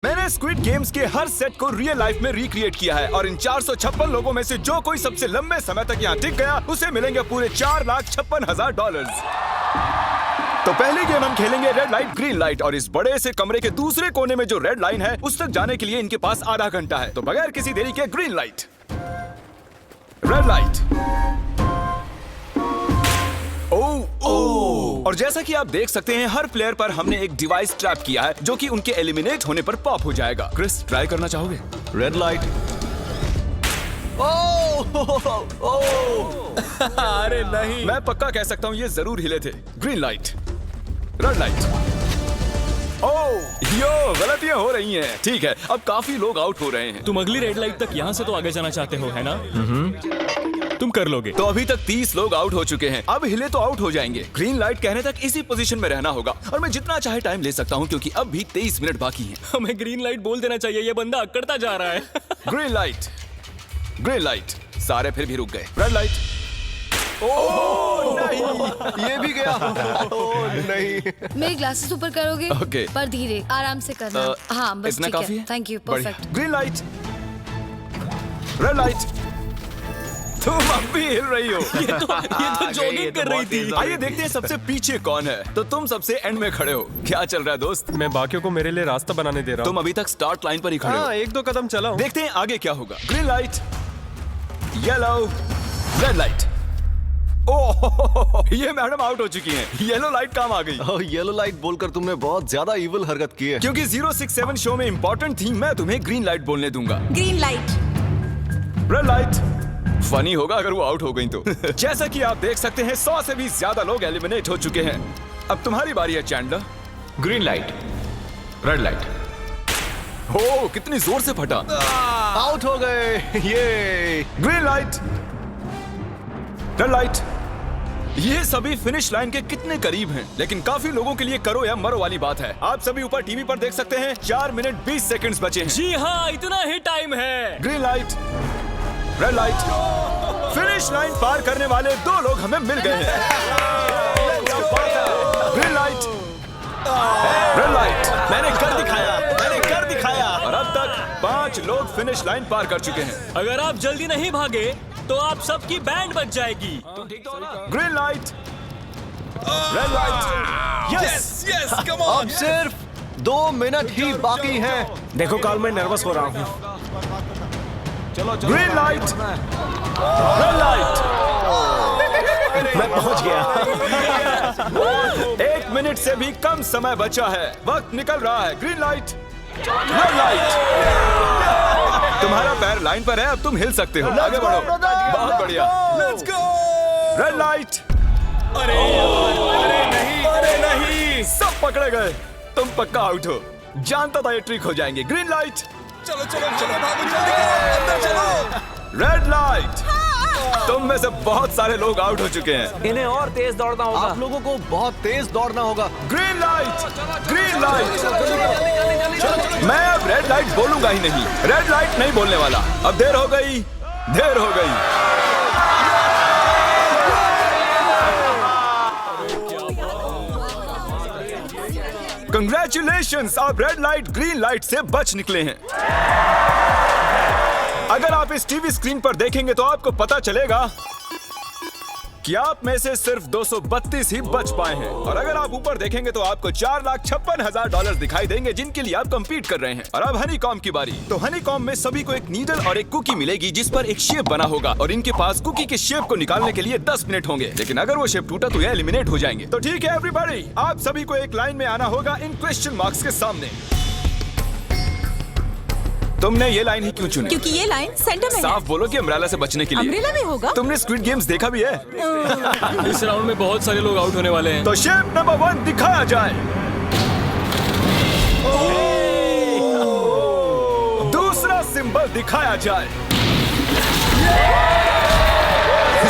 मैंने squid games के हर set को रियल लाइफ में रिक्रिएट किया है और इन 456 लोगों में से जो कोई सबसे लंबे समय तक यहाँ टिक गया उसे मिलेंगे पूरे $4,56,000। तो पहली गेम हम खेलेंगे रेड लाइट ग्रीन लाइट और इस बड़े से कमरे के दूसरे कोने में जो रेड लाइन है उस तक जाने के लिए इनके पास आधा घंटा है। तो बगैर किसी देरी के ग्रीन लाइट, रेड लाइट। और जैसा कि आप देख सकते हैं हर प्लेयर पर हमने एक डिवाइस ट्रैप किया है जो कि उनके एलिमिनेट होने पर पॉप हो जाएगा। क्रिस, ट्राई करना चाहोगे? Red light. अरे नहीं, मैं पक्का कह सकता हूँ ये जरूर हिले थे। Green light, red light. Yo, गलतियां हो रही हैं। ठीक है, अब काफी लोग आउट हो रहे हैं। तुम अगली रेड लाइट तक यहाँ से तो आगे जाना चाहते हो, है ना? तुम कर लोगे। तो अभी तक 30 लोग आउट हो चुके हैं। अब हिले तो आउट हो जाएंगे। ग्रीन लाइट कहने तक इसी पोजीशन में रहना होगा और मैं जितना चाहे टाइम ले सकता हूँ क्योंकि अब भी 23 मिनट बाकी हैं। हमें ग्रीन लाइट बोल देना चाहिए, ये बंदा अकड़ता जा रहा है। Green light, green light. सारे फिर भी रुक गए। Red light. नहीं, ये भी गया। नहीं। मेरे ग्लासेस ऊपर करोगे? ओके। पर धीरे, आराम से करना। हाँ, बस इतना ठीक काफी है। है? थैंक यू, बढ़िया। Perfect. Green light, red light. तुम अब भी हिल रही हो। ये तो जॉगिंग कर रही थी। आइए देखते हैं सबसे पीछे कौन है। तो तुम सबसे एंड में खड़े हो। क्या चल रहा है दोस्त? मैं बाकियों को मेरे लिए रास्ता बनाने दे रहा तुम अभी तक स्टार्ट लाइन पर ही खड़े हो। हाँ, 1-2 कदम चला हूं। देखते हैं आगे क्या होगा। Green light, yellow, red light. Oh, ये मैडम आउट हो चुकी हैं। येलो लाइट काम आ गई। येलो लाइट बोलकर तुमने बहुत ज्यादा इविल हरकत की है। क्योंकि 067 शो में इंपॉर्टेंट थी, मैं तुम्हें ग्रीन लाइट बोलने दूंगा। Green light. Red light. Funny होगा अगर वो आउट हो गई तो। जैसा कि आप देख सकते हैं 100 से भी ज्यादा लोग एलिमिनेट हो चुके हैं। अब तुम्हारी बारी है Chandler. Green light, red light. हो, कितनी जोर से फटा। आउट हो गए। ये ग्रीन लाइट, रेड लाइट। ये सभी फिनिश लाइन के कितने करीब हैं, लेकिन काफी लोगों के लिए करो या मरो वाली बात है। आप सभी ऊपर टीवी पर देख सकते हैं 4 मिनट 20 सेकंड्स बचे हैं। जी हाँ, इतना ही टाइम है। Green light, red light. Finish line पार करने वाले 2 लोग हमें मिल गए हैं। Green light, red light. मैंने कर दिखाया, मैंने कर दिखाया। और अब तक 5 लोग फिनिश लाइन पार कर चुके हैं। अगर आप जल्दी नहीं भागे तो आप सबकी बैंड बच जाएगी। Green light, red light. Yes, yes, come on. अब सिर्फ 2 मिनट ही बाकी हैं। देखो काल, मैं नर्वस हो रहा हूँ। Green light, red light. मैं पहुंच गया। 1 मिनट से भी कम समय बचा है। वक्त निकल रहा है। Green light, red light. तुम्हारा पैर लाइन पर है, अब तुम हिल सकते हो। आगे बढ़ो। बहुत बढ़िया। Let's go. Red light. अरे नहीं, अरे नहीं। सब पकड़े गए। तुम पक्का आउट हो। जानता था ये ट्रिक हो जाएंगे। Green light. चलो चलो चलो, भागो जल्दी करो, अंदर चलो। Red light. तुम में से बहुत सारे लोग आउट हो चुके हैं। इन्हें और तेज दौड़ना होगा। आप लोगों को बहुत तेज दौड़ना होगा। Green light, green light. मैं अब रेड लाइट बोलूंगा ही नहीं। रेड लाइट नहीं बोलने वाला। अब देर हो गई, देर हो गई। कंग्रेचुलेशंस, आप रेड लाइट ग्रीन लाइट से बच निकले हैं। अगर आप इस टीवी स्क्रीन पर देखेंगे तो आपको पता चलेगा कि आप में से सिर्फ 232 ही बच पाए हैं। और अगर आप ऊपर देखेंगे तो आपको $4,56,000 दिखाई देंगे जिनके लिए आप कंपीट कर रहे हैं। और अब हनीकॉम्ब की बारी। तो हनीकॉम्ब में सभी को एक नीडल और एक कुकी मिलेगी जिस पर एक शेप बना होगा और इनके पास कुकी के शेप को निकालने के लिए 10 मिनट होंगे। लेकिन अगर वो शेप टूटा तो ये एलिमिनेट हो जाएंगे। तो ठीक है एवरीबॉडी, आप सभी को एक लाइन में आना होगा इन क्वेश्चन मार्क्स के सामने। तुमने ये लाइन ही क्यों चुनी? क्योंकि ये लाइन सेंटर में है। साफ बोलो कि अम्ब्रेला से बचने के लिए। अम्ब्रेला में होगा? तुमने स्क्विड गेम्स देखा भी है? इस राउंड में बहुत सारे लोग आउट होने वाले हैं। तो शेप नंबर 1 दिखाया जाए। दूसरा सिंबल दिखाया जाए।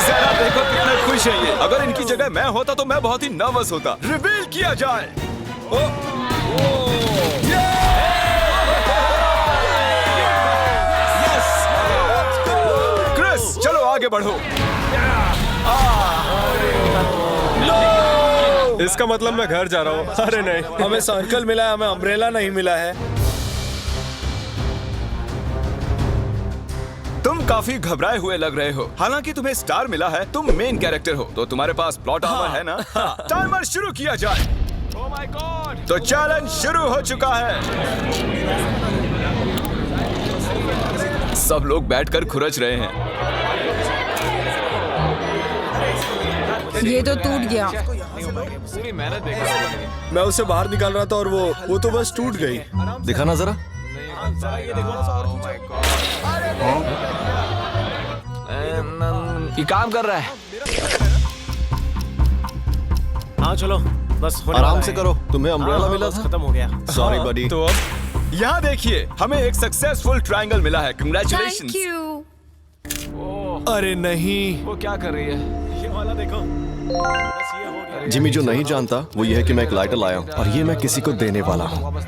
जरा देखो कितने खुश हैं ये। अगर इनकी जगह मैं होता तो मैं बहुत ही नर्वस होता। रिवील किया जाए। क्रिस, चलो आगे बढ़ो। इसका मतलब मैं घर जा रहा हूँ। अरे नहीं, हमें सर्कल मिला है, हमें अम्ब्रेला नहीं मिला है। तुम काफी घबराए हुए लग रहे हो। हालांकि तुम्हें स्टार मिला है, तुम मेन कैरेक्टर हो, तो तुम्हारे पास प्लॉट आर्मर है ना? टाइमर शुरू किया जाए। Oh my God! तो चैलेंज शुरू हो चुका है। सब लोग बैठकर खुरच रहे हैं। ये तो टूट गया। पूरी मेहनत देखो। मैं उसे बाहर निकाल रहा था और वो तो बस टूट गई। दिखाना जरा। ये काम कर रहा है। हाँ चलो, बस होने आराम वाला से है। करो, तुम्हें अम्ब्रेला मिला बस था। खत्म हो गया। सॉरी बडी। तो अब यहाँ देखिए, हमें एक सक्सेसफुल ट्रायंगल मिला है। Thank congratulations. यू। अरे नहीं, वो क्या कर रही है? ये वाला देखो, बस ये हो गया। जिमी जो नहीं जानता वो ये है कि मैं एक लाइटर लाया हूँ और ये मैं किसी को देने वाला हूँ।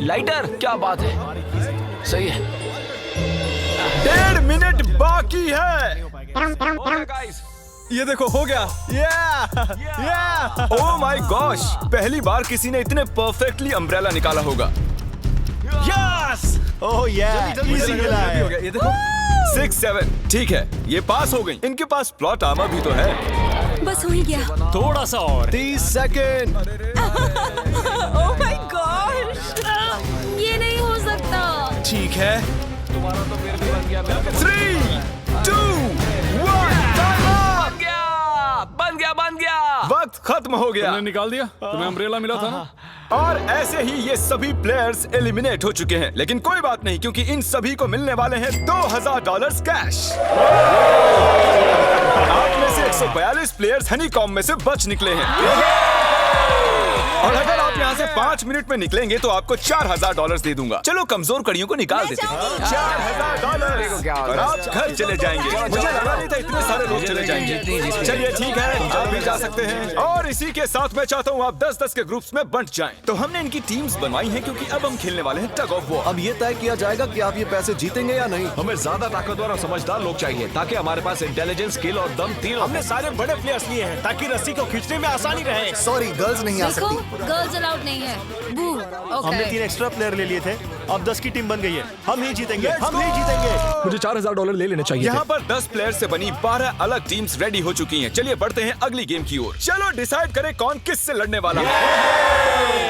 लाइटर? क्या बात है, सही है। 1.5 मिनट बाकी है। गाइस, ये देखो, हो गया। ओह माय गॉश, पहली बार किसी ने इतने परफेक्टली अम्ब्रेला निकाला होगा। यस! ओह इजी मिला है। ये देखो, 6-7 ठीक है, ये पास हो गई। इनके पास प्लॉट आर्मर भी तो है। बस हो ही गया। थोड़ा सा और। 30 सेकेंड। Oh my God! ये नहीं हो सकता। ठीक है। तुम्हारा तो फिर भी बन गया। 3, 2, 1, टाइम अप। बन गया। वक्त खत्म हो गया। निकाल दिया? तुम्हें अम्ब्रेला मिला था ना? और ऐसे ही ये सभी प्लेयर्स एलिमिनेट हो चुके हैं। लेकिन कोई बात नहीं, क्योंकि इन सभी को मिलने वाले हैं $2000 कैश। आप में से 142 प्लेयर्स हनीकॉम्ब में से बच निकले हैं। और अगर आप यहाँ से 5 मिनट में निकलेंगे तो आपको $4000 दे दूंगा। चलो कमजोर कड़ियों को निकाल देते हैं। $4000 और आप घर चले जाएंगे। मुझे लगा नहीं था इतने सारे लोग चले जाएंगे। चलिए ठीक है, आप भी जा सकते हैं। और इसी के साथ मैं चाहता हूँ आप 10-10 के ग्रुप्स में बंट जाएं। तो हमने इनकी टीम्स बनवाई हैं क्योंकि अब हम खेलने वाले हैं टग ऑफ वॉर। अब ये तय किया जाएगा कि आप ये पैसे जीतेंगे या नहीं। हमें ज्यादा ताकतवर और समझदार लोग चाहिए ताकि हमारे पास इंटेलिजेंस, स्किल और दम तीनों। हमने सारे बड़े प्लेयर्स लिए हैं ताकि रस्सी को खींचने में आसानी रहे। सॉरी, गर्ल्स नहीं आ देखो, सकती। गर्ल्स अलाउड नहीं है। बू। हमने 3 एक्स्ट्रा प्लेयर ले लिए थे, अब 10 की टीम बन गई है। हम ही जीतेंगे, हम ही जीतेंगे। मुझे $4000 ले लेने चाहिए। यहाँ पर 10 प्लेयर से बनी 12 अलग टीम्स रेडी हो चुकी हैं। चलिए बढ़ते हैं अगली गेम की ओर। चलो डिसाइड करें कौन किस से लड़ने वाला है।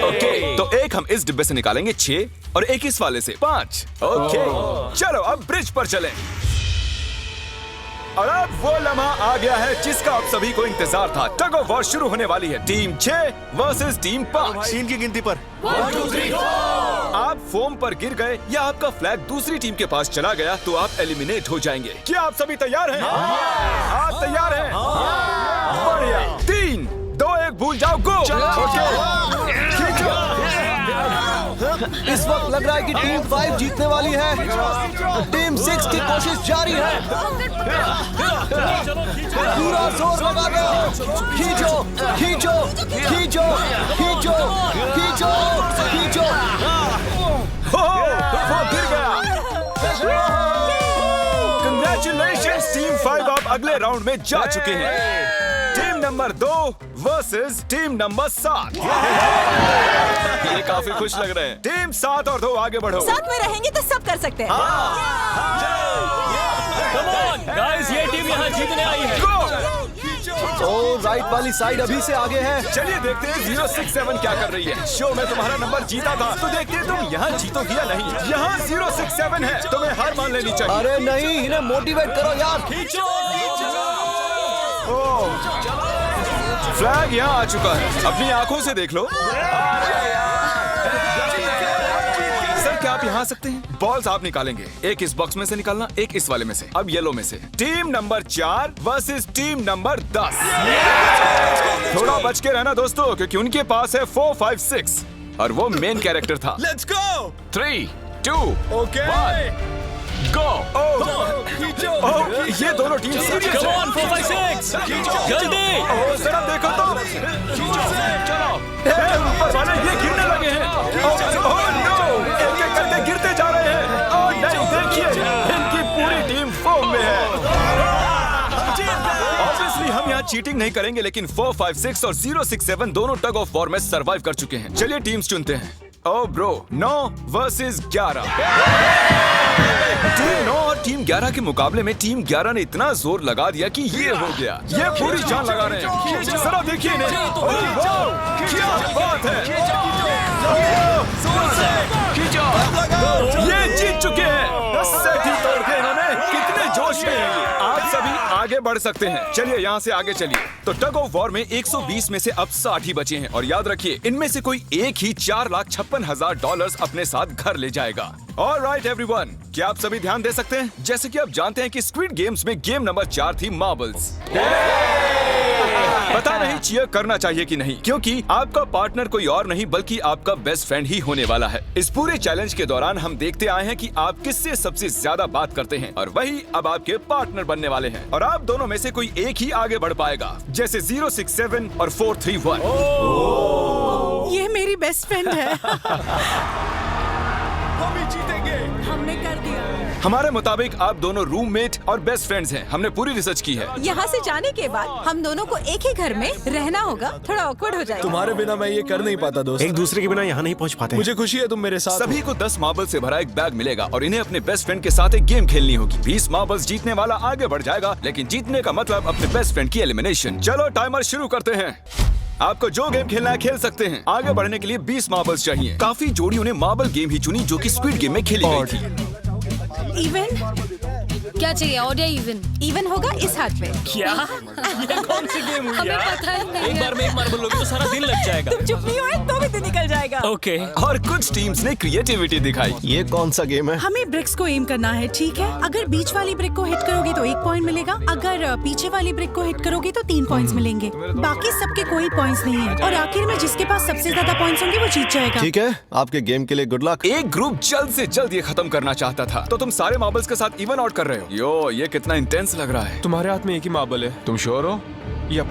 ओके, तो एक हम इस डिब्बे से निकालेंगे 6 और एक इस वाले से 5। ओके, चलो अब ब्रिज पर चलें। और अब वो लम्हा आ गया है जिसका आप सभी को इंतजार था। टग ऑफ वॉर शुरू होने वाली है। Team 6 versus team 5। 3 की गिनती पर 1, 2, 3, 4। आप फोम पर गिर गए या आपका फ्लैग दूसरी टीम के पास चला गया तो आप एलिमिनेट हो जाएंगे। क्या आप सभी तैयार हैं? आप तैयार हैं? बढ़िया। 3, 2, 1 भूल जाओ, गो। इस वक्त लग रहा है कि टीम 5 जीतने वाली है। टीम 6 की कोशिश जारी है। पूरा जोर लगा दो। खींचो, खींचो, खींचो, खींचो, खींचो, खींचो। वो गिर गया। Congratulations, टीम 5 आप अगले राउंड में जा चुके हैं। Team number 2 versus team number 7। ये काफी खुश लग रहे हैं। टीम 7 और 2 आगे बढ़ो। साथ में रहेंगे तो सब कर सकते हैं। कम ऑन गाइस, ये टीम यहाँ जीतने आई है। ओ, राइट वाली साइड अभी से आगे है। चलिए देखते हैं 067 क्या कर रही है। शो में तुम्हारा नंबर जीता था, तो देखते हैं तुम यहाँ जीतोगे या नहीं। यहाँ 067 है, तुम्हें हार मान लेनी चाहिए। अरे नहीं, इन्हें मोटिवेट करो यार। फ्लैग यहाँ आ चुका है, अपनी आंखों से देख लो। सर क्या आप यहाँ आ सकते हैं? बॉल्स आप निकालेंगे, एक इस बॉक्स में से निकालना, एक इस वाले में से। अब येलो में से। Team number 4 versus team number 10। थोड़ा बच के रहना दोस्तों, क्योंकि उनके पास है 4, 5, 6 और वो मेन कैरेक्टर था। Let's go. 3, 2, ओके, 1 गो। ये दोनों टीम सीरियस कम है। ऑन 4, 5, 6 जल्दी। जरा देखो तो। चलो ऊपर वाले ये गिरने लगे हैं। ओह नो, एक एक करके गिरते जा रहे हैं। और नहीं, देखिए इनकी पूरी टीम फोम में है। ऑब्वियसली हम यहाँ चीटिंग नहीं करेंगे, लेकिन 4, 5, 6 और 067 दोनों टग ऑफ वॉर में सरवाइव कर चुके हैं। चलिए टीम्स चुनते हैं। ओ ब्रो, 9 वर्सेस 11। टीम 9 और टीम 11 के मुकाबले में टीम 11 ने इतना जोर लगा दिया कि ये हो गया। ये पूरी जान लगा रहे हैं। जरा देखिए इन्हें। क्या बात है। ये जीत चुके हैं। सेट ही तोड़ के इन्होंने। कितने जोश में हैं। आप सभी आगे बढ़ सकते हैं। चलिए यहाँ से आगे चलिए। तो टग ऑफ वॉर में 120 में से अब 60 ही बचे हैं और याद रखिए इनमें से कोई एक ही $4,56,000 अपने साथ घर ले जाएगा। ऑलराइट एवरीवन, क्या आप सभी ध्यान दे सकते हैं? जैसे कि आप जानते हैं कि स्क्विड गेम्स में गेम नंबर 4 थी मार्बल्स। पता नहीं चीयर करना चाहिए कि नहीं, क्योंकि आपका पार्टनर कोई और नहीं बल्कि आपका बेस्ट फ्रेंड ही होने वाला है। इस पूरे चैलेंज के दौरान हम देखते आए हैं कि आप किससे सबसे ज्यादा बात करते हैं और वही अब आपके पार्टनर बनने वाले हैं और आप दोनों में से कोई एक ही आगे बढ़ पाएगा, जैसे 067 और 431। ये मेरी बेस्ट फ्रेंड है। हमने कर दिया। हमारे मुताबिक आप दोनों रूममेट और बेस्ट फ्रेंड्स हैं। हमने पूरी रिसर्च की है। यहाँ से जाने के बाद हम दोनों को एक ही घर में रहना होगा। थोड़ा ऑकवर्ड हो जाएगा। तुम्हारे बिना मैं ये कर नहीं पाता दोस्त। एक दूसरे के बिना यहाँ नहीं पहुँच पाते। मुझे खुशी है तुम मेरे साथ हो। सभी को 10 मार्बल से भरा एक बैग मिलेगा और इन्हें अपने बेस्ट फ्रेंड के साथ एक गेम खेलनी होगी। 20 मार्बल्स जीतने वाला आगे बढ़ जाएगा, लेकिन जीतने का मतलब अपने बेस्ट फ्रेंड की एलिमिनेशन। चलो टाइमर शुरू करते हैं। आपको जो गेम खेलना है खेल सकते हैं। आगे बढ़ने के लिए 20 मार्बल्स चाहिए। काफी जोड़ियों ने मार्बल गेम ही चुनी जो कि स्क्विड गेम में खेली गई थी। इवन क्या चाहिए? ऑड या इवन? इवन होगा इस हाथ में। क्या? ये कौन सी गेम हुई हमें यार? पता ही नहीं एक है। बार में एक मार्बल लोगे तो सारा दिन लग जाएगा। तुम चुप नहीं हुए तो भी दिन निकल जाएगा। ओके। और कुछ टीम्स ने क्रिएटिविटी दिखाई। ये कौन सा गेम है? हमें ब्रिक्स को एम करना है, ठीक है? अगर बीच वाली ब्रिक को हिट करोगे तो 1 पॉइंट मिलेगा। अगर पीछे वाली ब्रिक को हिट करोगे तो 3 पॉइंट्स मिलेंगे। बाकी सबके कोई पॉइंट्स नहीं है और आखिर में जिसके पास सबसे ज्यादा पॉइंट्स होंगे वो जीत जाएगा। ठीक है, आपके गेम के लिए गुड लक। एक ग्रुप जल्द से जल्द ये खत्म करना चाहता था, तो तुम सारे मार्बल्स के साथ इवन आउट कर रहे हो। यो, ये कितना इंटेंस लग रहा है। तुम्हारे हाथ में एक ही मार्बल है। तुम श्योर हो? यप।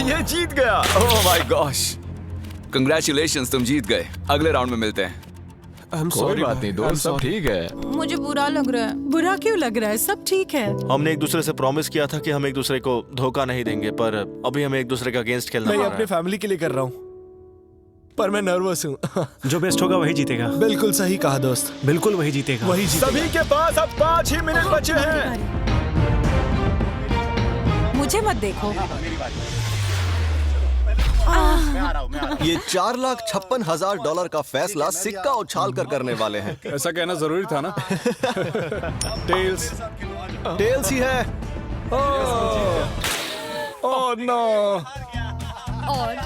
ये जीत गया। ओह माय गॉश, कंग्रेचुलेशंस, तुम जीत गए। अगले राउंड में मिलते हैं। कोई बात नहीं दोस्त, सब ठीक है। मुझे बुरा लग रहा है। बुरा क्यों लग रहा है? सब ठीक है। हमने एक दूसरे से प्रॉमिस किया था कि हम एक दूसरे को धोखा नहीं देंगे, पर अभी हमें एक दूसरे का अगेंस्ट खेलना मैं पड़ ये रहा अपने है। फैमिली के लिए कर रहा हूँ, पर मैं नर्वस हूँ। जो बेस्ट होगा वही जीतेगा। बिल्कुल सही कहा दोस्त, बिल्कुल वही जीतेगा। वही जीतेगा। सभी के पास अब 5 ही मिनट बचे हैं। मुझे मत देखो। ये $4,56,000 का फैसला सिक्का उछाल कर करने वाले हैं। ऐसा कहना जरूरी था ना। टेल्स। टेल्स ही है। Oh no. और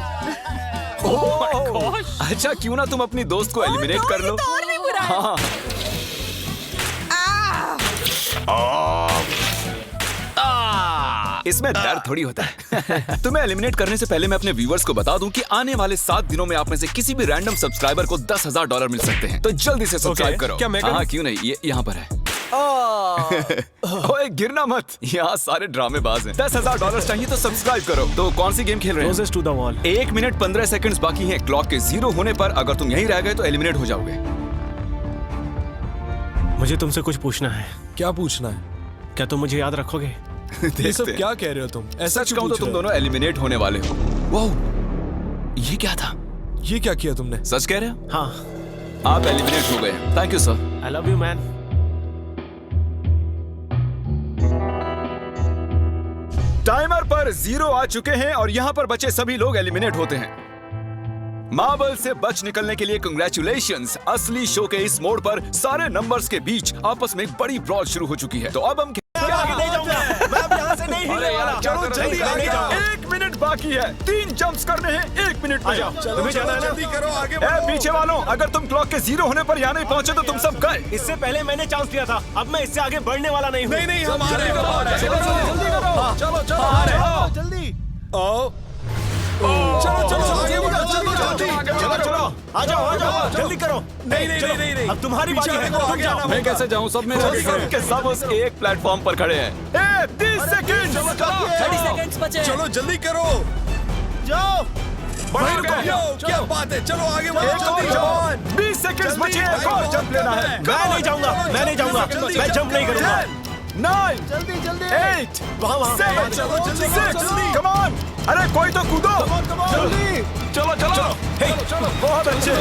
अच्छा, क्यों ना तुम अपनी दोस्त को एलिमिनेट कर लो। और भी बुरा है। हाँ। इसमें दर्द थोड़ी होता है। तुम्हें एलिमिनेट करने से पहले मैं अपने व्यूवर्स को बता दूं कि आने वाले 7 दिनों में आप में से किसी भी रैंडम सब्सक्राइबर को $10,000 मिल सकते हैं। तो जल्दी से सब्सक्राइब करो। क्या मैं करूं? हाँ, क्यों नहीं, ये यहाँ पर है। ओए, गिरना मत, यहाँ सारे ड्रामेबाज हैं। $10,000 चाहिए तो सब्सक्राइब करो। तो कौन सी गेम खेल रहे हैं? Closest to the wall। 1 minute 15 seconds बाकी हैं। क्लॉक के 0 होने पर अगर तुम यहीं रह गए तो एलिमिनेट हो जाओगे। मुझे तुमसे कुछ पूछना है। क्या पूछना है? क्या तुम मुझे याद रखोगे? ये सब क्या कह रहे हो तुम? ऐसा सच कहूं तो तुम दोनों एलिमिनेट होने वाले हो। वाह, ये क्या था? ये क्या किया तुमने? सच कह रहे हो? हाँ। आप एलिमिनेट हो गए। Thank you sir. I love you man. Timer पर 0 आ चुके हैं और यहाँ पर बचे सभी लोग एलिमिनेट होते हैं। मार्बल से बच निकलने के लिए कंग्रेचुलेशंस। असली शो के इस मोड़ पर सारे नंबर्स के बीच आपस में एक बड़ी ब्रॉड शुरू हो चुकी है। तो अब हम चलो जल्दी आगे जाओ। 1 मिनट बाकी है। 3 जंप्स करने हैं 1 मिनट में। तुम्हें जाना है ना? जल्दी करो, आगे ए, पीछे वालों, अगर तुम क्लॉक के 0 होने पर यहाँ नहीं पहुंचे तो तुम सब गए। इससे पहले मैंने चांस दिया था, अब मैं इससे आगे बढ़ने वाला नहीं हूँ। नहीं, हम आ रहे हैं। चलो जल्दी आओ। चलो आ जाओ जल्दी करो। नहीं। अब तुम्हारी बारी है। तुम जाओ। मैं कैसे जाऊं? सब में सब के सब उस एक प्लेटफॉर्म पर खड़े हैं। 30 सेकंड। 30 सेकंड्स बचे। चलो जल्दी करो। जाओ। क्या बात है? चलो आगे बढ़ो। 20 सेकंड बचे हैं। एक और जंप लेना है। मैं नहीं जाऊंगा। मैं जंप नहीं करूंगा। 9, जल्दी जल्दी 8, वहाँ 7, चलो, जल्दी, 6, जल्दी। come on! अरे कोई तो कूदो! जल्दी चलो चलो बहुत अच्छे।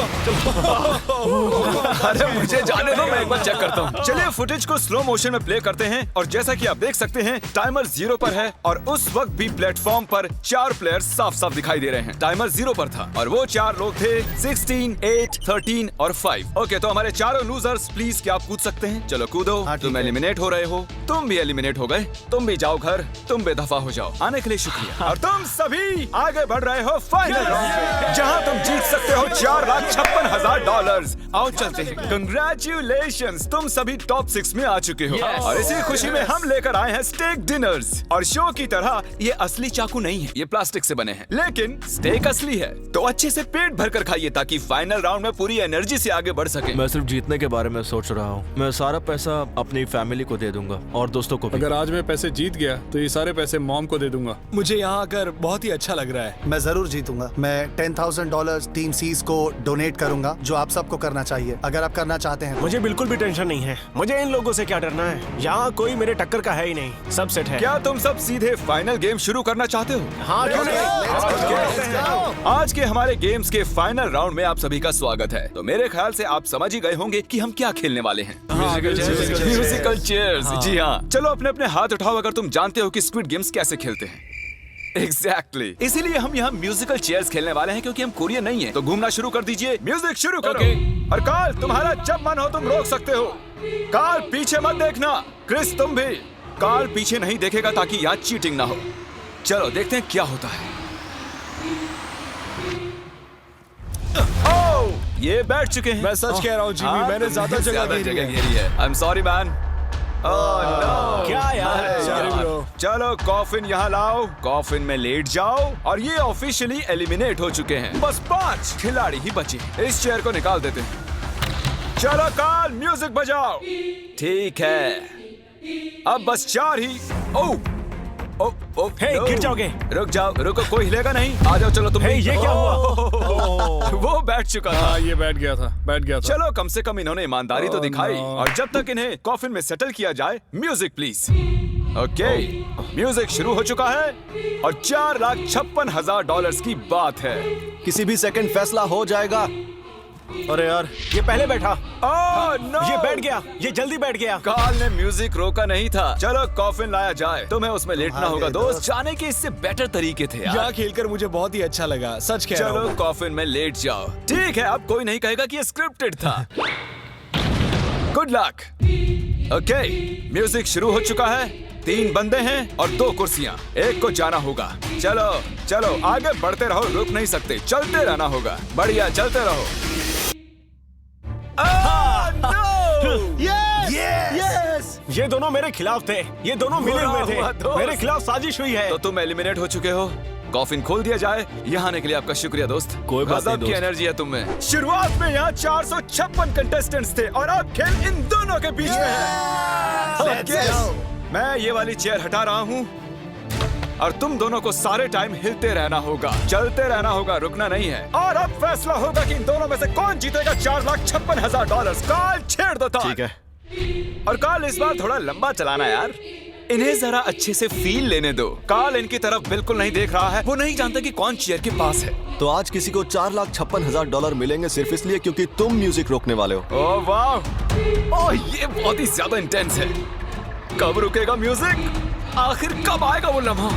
अरे मुझे जाने दो, मैं एक बार चेक करता हूँ। चलिए फुटेज को स्लो मोशन में प्ले करते हैं और जैसा कि आप देख सकते हैं टाइमर 0 पर है और उस वक्त भी प्लेटफॉर्म पर 4 प्लेयर्स साफ साफ दिखाई दे रहे हैं। टाइमर 0 पर था और वो 4 लोग थे 16, 8, 13 और 5। ओके, तो हमारे चारों लूजर्स प्लीज क्या आप कूद सकते हैं? चलो कूदो। तुम एलिमिनेट हो रहे हो, तुम भी एलिमिनेट हो गए, तुम भी जाओ घर, तुम बेदफा हो जाओ। आने के लिए शुक्रिया। और तुम सभी आगे बढ़ रहे हो फाइनल राउंड में, जहां तुम जीत सकते हो $4,56,000। आओ चलते हैं। कंग्रेचुलेशंस, तुम सभी टॉप 6 में आ चुके हो। और इसी खुशी में हम लेकर आए हैं स्टेक डिनर्स। और शो की तरह ये असली चाकू नहीं है, ये प्लास्टिक से बने हैं, लेकिन स्टेक असली है। तो अच्छे से पेट भर कर खाइए ताकि फाइनल राउंड में पूरी एनर्जी से आगे बढ़ सके। मैं सिर्फ जीतने के बारे में सोच रहा हूँ। मैं सारा पैसा अपनी फैमिली को दे दूंगा और दोस्तों को भी। अगर आज मैं पैसे जीत गया तो ये सारे पैसे मॉम को दे दूंगा। मुझे यहाँ आकर बहुत ही अच्छा लग रहा है। मैं जरूर जीतूंगा। मैं $10,000 टीम सीज को डोनेट करूंगा, जो आप सबको करना चाहिए अगर आप करना चाहते हैं। मुझे बिल्कुल भी टेंशन नहीं है। मुझे इन लोगों से क्या डरना है, यहाँ कोई मेरे टक्कर का है ही नहीं, सब सेट है। क्या तुम सब सीधे फाइनल गेम शुरू करना चाहते हो? हाँ, क्यों नहीं? आज के हमारे गेम्स के फाइनल राउंड में आप सभी का स्वागत है। तो मेरे ख्याल से आप समझ ही गए होंगे कि हम क्या खेलने वाले हैं। Musical chairs. जी हाँ, चलो अपने अपने हाथ उठाओ अगर तुम जानते हो कि स्क्विड गेम्स कैसे खेलते हैं। एग्जैक्टली, इसीलिए हम यहाँ म्यूजिकल चेयर्स खेलने वाले हैं क्योंकि हम कोरियन नहीं है। तो घूमना शुरू कर दीजिए, म्यूजिक शुरू करो। और कार्ल, तुम्हारा जब मन हो तुम रोक सकते हो। कार्ल पीछे मत देखना। क्रिस तुम भी। कार्ल पीछे नहीं देखेगा ताकि यहाँ चीटिंग ना हो। चलो देखते हैं क्या होता है। ओह, ये बैठ चुके हैं। मैं सच कह रहा हूँ जिमी, मैंने ज्यादा जगह घेरी है। I am sorry man. क्या यार? चलो कॉफिन यहाँ लाओ, कॉफिन में लेट जाओ। और ये ऑफिशियली एलिमिनेट हो चुके हैं। बस 5 खिलाड़ी ही बचे। इस चेयर को निकाल देते हैं। चलो कार्ल, म्यूजिक बजाओ। ठीक है, अब बस 4 ही। ओह हे, गिर जाओगे। रुक जाओ, रुको, कोई हिलेगा नहीं। आ जाओ, चलो तुम। ये क्या हुआ? वो बैठ चुका था। ये बैठ गया था। चलो कम से कम इन्होंने ईमानदारी तो दिखाई। और जब तक इन्हें कॉफिन में सेटल किया जाए, म्यूजिक प्लीज। ओके, म्यूजिक शुरू हो चुका है और $4,56,000 की बात है। किसी भी सेकंड फैसला हो जाएगा। अरे यार, ये पहले बैठा। no! ये बैठ गया, ये जल्दी बैठ गया। कार्ल ने म्यूजिक रोका नहीं था। चलो कॉफिन लाया जाए। तुम्हें उसमें लेटना होगा दोस्त। जाने के इससे बेटर तरीके थे यार। यहाँ खेलकर मुझे बहुत ही अच्छा लगा, सच कह रहा हूँ। चलो कॉफिन में लेट जाओ। ठीक है, अब कोई नहीं कहेगा कि ये स्क्रिप्टेड था। Good luck. ओके, म्यूजिक शुरू हो चुका है। 3 बंदे हैं और 2 कुर्सियां। एक को जाना होगा। चलो चलो आगे बढ़ते रहो, रुक नहीं सकते, चलते रहना होगा। बढ़िया, चलते रहो। यस! ये दोनों मेरे खिलाफ थे। ये दोनों मिले हुए थे। मेरे खिलाफ साजिश हुई है। तो तुम एलिमिनेट हो चुके हो। कॉफिन खोल दिया जाए। यहाँ आने के लिए आपका शुक्रिया दोस्त। कोई बात नहीं गजब की एनर्जी है तुम में। शुरुआत में यहाँ 456 कंटेस्टेंट्स थे और अब खेल इन दोनों के बीच में है। मैं ये वाली चेयर हटा रहा हूँ और तुम दोनों को सारे टाइम हिलते रहना होगा, चलते रहना होगा, रुकना नहीं है। और अब फैसला होगा कि इन दोनों में से कौन जीतेगा $4,56,000। कार्ल छेड़ दो ताल। ठीक है। और कार्ल इस बार थोड़ा लंबा चलाना यार, इन्हें जरा अच्छे से फील लेने दो। कार्ल इनकी तरफ बिल्कुल नहीं देख रहा है, वो नहीं जानता कि कौन चेयर के पास है। तो आज किसी को $4,56,000 मिलेंगे सिर्फ इसलिए क्योंकि तुम म्यूजिक रोकने वाले हो। ओह वाह, ओह ये बहुत ही ज्यादा इंटेंस है। कब रुकेगा म्यूजिक? आखिर कब आएगा वो लम्हा?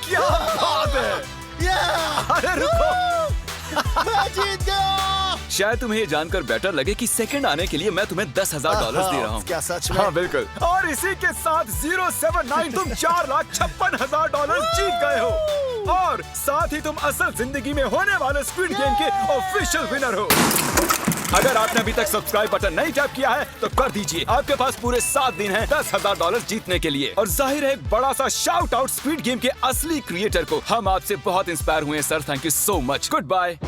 क्या बात है? अरे रुको, मैं जीत गया। शायद तुम्हें ये जानकर बेटर लगे कि सेकंड आने के लिए मैं तुम्हें $10,000 दे रहा हूँ। क्या सच में? हाँ बिल्कुल। और इसी के साथ 079 तुम $4,56,000 जीत गए हो और साथ ही तुम असल जिंदगी में होने वाले स्क्विड गेम के ऑफिशियल विनर हो। अगर आपने अभी तक सब्सक्राइब बटन नहीं टैप किया है तो कर दीजिए। आपके पास पूरे 7 दिन हैं $10,000 जीतने के लिए। और जाहिर है एक बड़ा सा शाउट आउट स्क्विड गेम के असली क्रिएटर को। हम आपसे बहुत इंस्पायर हुए हैं sir, thank you so much. Good bye.